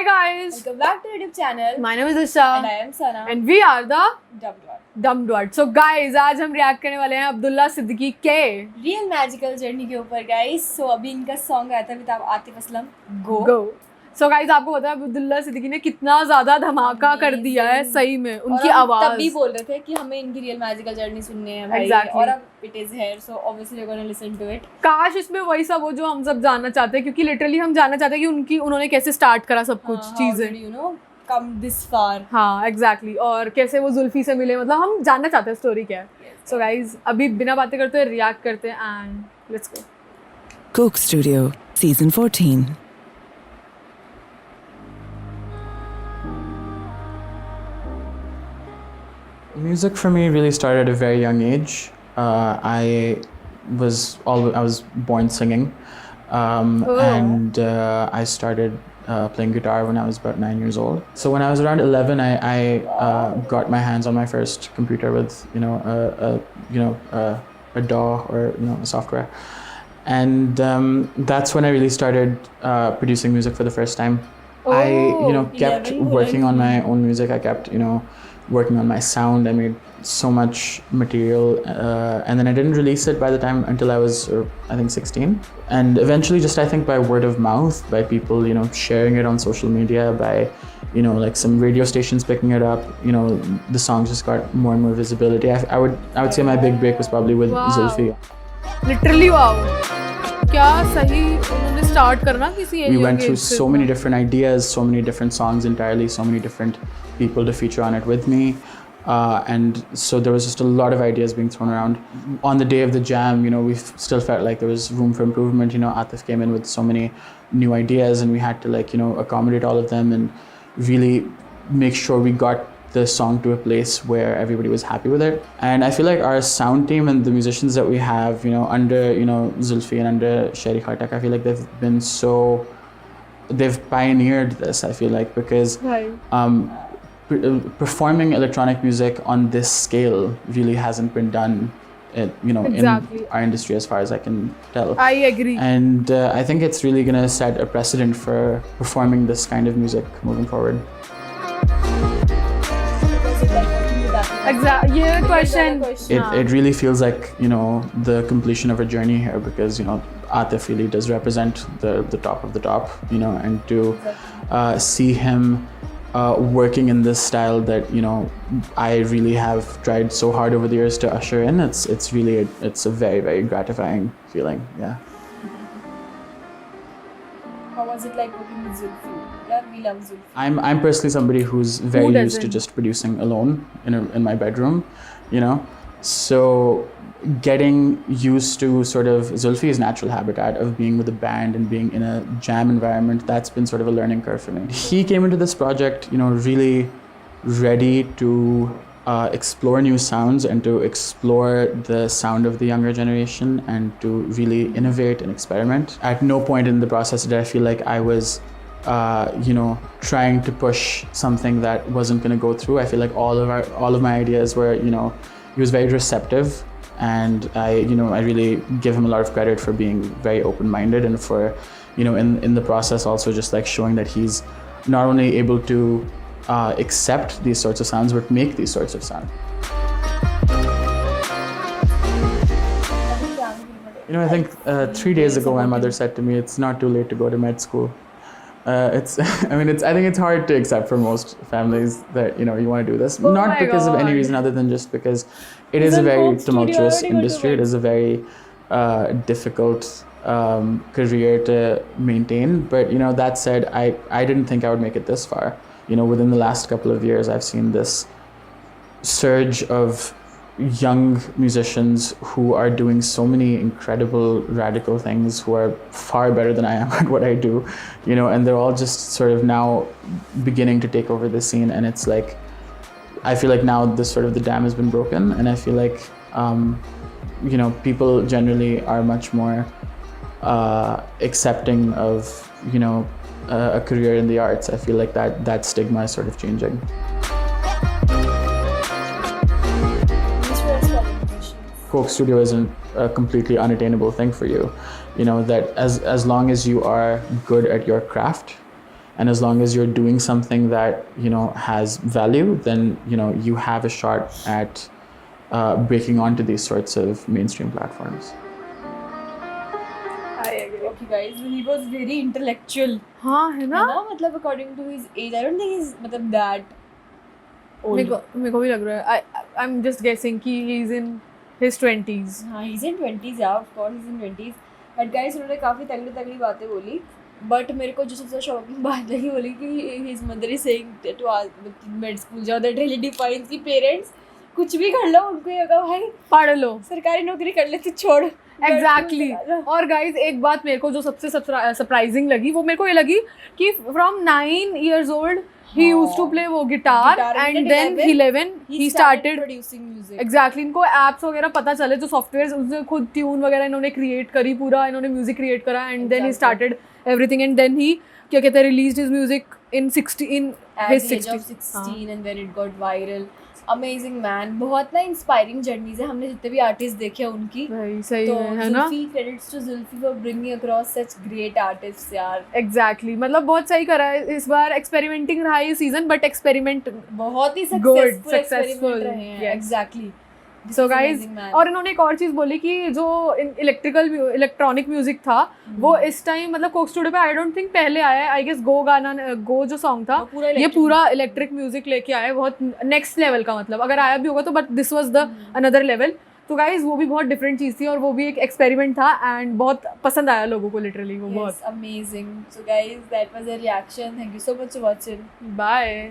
Hi guys! Welcome back to the YouTube channel. My name is Isha. And I am Sana. And we are the Dumb Dumb Dwad. So guys, आज हम react करने वाले हैं अब्दुल्ला सिद्दीकी के Real Magical Journey के ऊपर guys. So अभी इनका song आया था with Atif Aslam Go. Go. So guys, आपको पता है अब्दुल्ला सिद्दीकी ने कितना ज़्यादा धमाका कर दिया है सही में उनकी आवाज़. तब भी बोल रहे थे कि हमें इनकी Real Magical Journey सुनने हैं भाई. Exactly. और अब it is here. So obviously we're going to listen to it. काश इसमें वही सब हो जो हम सब जानना चाहते हैं क्योंकि लिटरली हम जानना चाहते हैं कि उन्होंने कैसे स्टार्ट करा सब कुछ चीज़ें. You know, come this far. हाँ exactly. और कैसे वो जुल्फी से मिले मतलब हम जानना चाहते हैं स्टोरी क्या है. So guys, अभी बिना बातें करते हुए रिएक्ट करते हैं and let's go. Coke Studio, Season 14. Music for me really started at a very young age. I was born singing, and I started playing guitar when I was about 9 years old. So when I was around 11, I got my hands on my first computer with a DAW or a software, and that's when I really started producing music for the first time. I kept working on my own music. I kept working on my sound. I made so much material, and then I didn't release it by the time until I was I think 16. And eventually, just I think by word of mouth, by people sharing it on social media, by like some radio stations picking it up, the song just got more and more visibility. I would say my big break was probably with Zulfi. Literally wow. क्या सही उन्होंने start करना किसी We went through so many different ideas, so many different songs entirely, so many different people to feature on it with me. And so there was just a lot of ideas being thrown around. On the day of the jam, we still felt like there was room for improvement. Atif came in with so many new ideas and we had to accommodate all of them and really make sure we got the song to a place where everybody was happy with it. And I feel like our sound team and the musicians that we have, under Zulfi and under Sherry Khatak, I feel like they've pioneered this, I feel like, because performing electronic music on this scale really hasn't been done in our industry as far as I can tell. I agree. And I think it's really going to set a precedent for performing this kind of music moving forward. Exactly. Yeah, question. It really feels like the completion of a journey here because Atif really does represent the top of the top, and to see him working in this style that I really have tried so hard over the years to usher in. It's a very, very gratifying feeling. Yeah. How was it like working with Zulfi? Yeah, we love Zulfi. I'm personally somebody who's very used to just producing alone in my bedroom, So getting used to sort of Zulfi's natural habitat of being with a band and being in a jam environment, that's been sort of a learning curve for me. He came into this project, really ready to explore new sounds and to explore the sound of the younger generation and to really innovate and experiment. At no point in the process did I feel like I was trying to push something that wasn't going to go through. I feel like all of my ideas were, he was very receptive, and I really give him a lot of credit for being very open-minded and for, in the process also just like showing that he's not only able to accept these sorts of sounds, but make these sorts of sounds. I think 3 days ago my mother said to me, it's not too late to go to med school. I think it's hard to accept for most families that you want to do this, not because of any reason other than just because it is a very tumultuous industry. It is a very difficult career to maintain. But that said, I didn't think I would make it this far. Within the last couple of years, I've seen this surge of young musicians who are doing so many incredible radical things, who are far better than I am at what I do, and they're all just sort of now beginning to take over the scene. And it's like, I feel like now the dam has been broken, and I feel like people generally are much more accepting of a career in the arts. I feel like that stigma is sort of changing. Coke Studio isn't a completely unattainable thing for you. That as long as you are good at your craft and as long as you're doing something that, you know, has value, then, you know, you have a shot at breaking onto these sorts of mainstream platforms. I agree. Okay guys, he was very intellectual. हाँ है ना? मतलब according to his age, I don't think he's मतलब that old. मेरे को भी लग रहा है. I'm just guessing कि he's in his 20s. हाँ, he's in 20s, yeah, of course he's in 20s. But guys, उन्होंने काफ़ी तगड़ी बातें बोली. But मेरे को जो सबसे शॉकिंग बात लगी बोली कि his mother is saying to med school जाओ, that really defines कि parents कुछ भी कर लो, उनको ये होगा भाई पढ़ लो, सरकारी नौकरी कर ले तो छोड़. एग्जैक्टली. और गाइज एक बात मेरे को जो सबसे सरप्राइजिंग लगी वो मेरे को ये लगी कि from 9 years old he used to play वो guitar and then 11 he started producing music. Exactly. इनको एप्स वगैरह पता चले जो सॉफ्टवेयर, उसने खुद ट्यून वगैरह इन्होंने क्रिएट करी, पूरा इन्होंने म्यूजिक क्रिएट करा and then he started everything and then he क्या कहते हैं released his music in his 16 and then it got viral. Amazing man. बहुत ना इंस्पायरिंग जर्नीज है. हमने जितने भी आर्टिस्ट देखे हैं उनकी, भाई सही तो है ना? Zulfi, credits to Zulfi for bringing across such great artists यार. एग्जैक्टली. मतलब बहुत सही करा है इस बार. एक्सपेरिमेंटिंग रहा है सीजन, बट एक्सपेरिमेंट बहुत ही सक्सेसफुल सक्सेसफुल रहे हैं. एग्जैक्टली. सो गाइज, और इन्होंने एक और चीज़ बोली कि जो इलेक्ट्रॉनिक म्यूजिक था वो इस टाइम मतलब कोक स्टूडियो पे आई डोंट थिंक पहले आया है. आई गेस गो जो सॉन्ग था ये पूरा इलेक्ट्रिक म्यूजिक लेके आया है, बहुत नेक्स्ट लेवल का. मतलब अगर आया भी होगा तो but this was the another level. तो गाइज वो भी बहुत डिफरेंट चीज़ थी और वो भी एक एक्सपेरिमेंट था एंड बहुत पसंद आया लोगों को. लिटरली वो बहुत amazing. So guys, that was a reaction. Thank you so much for watching. Bye.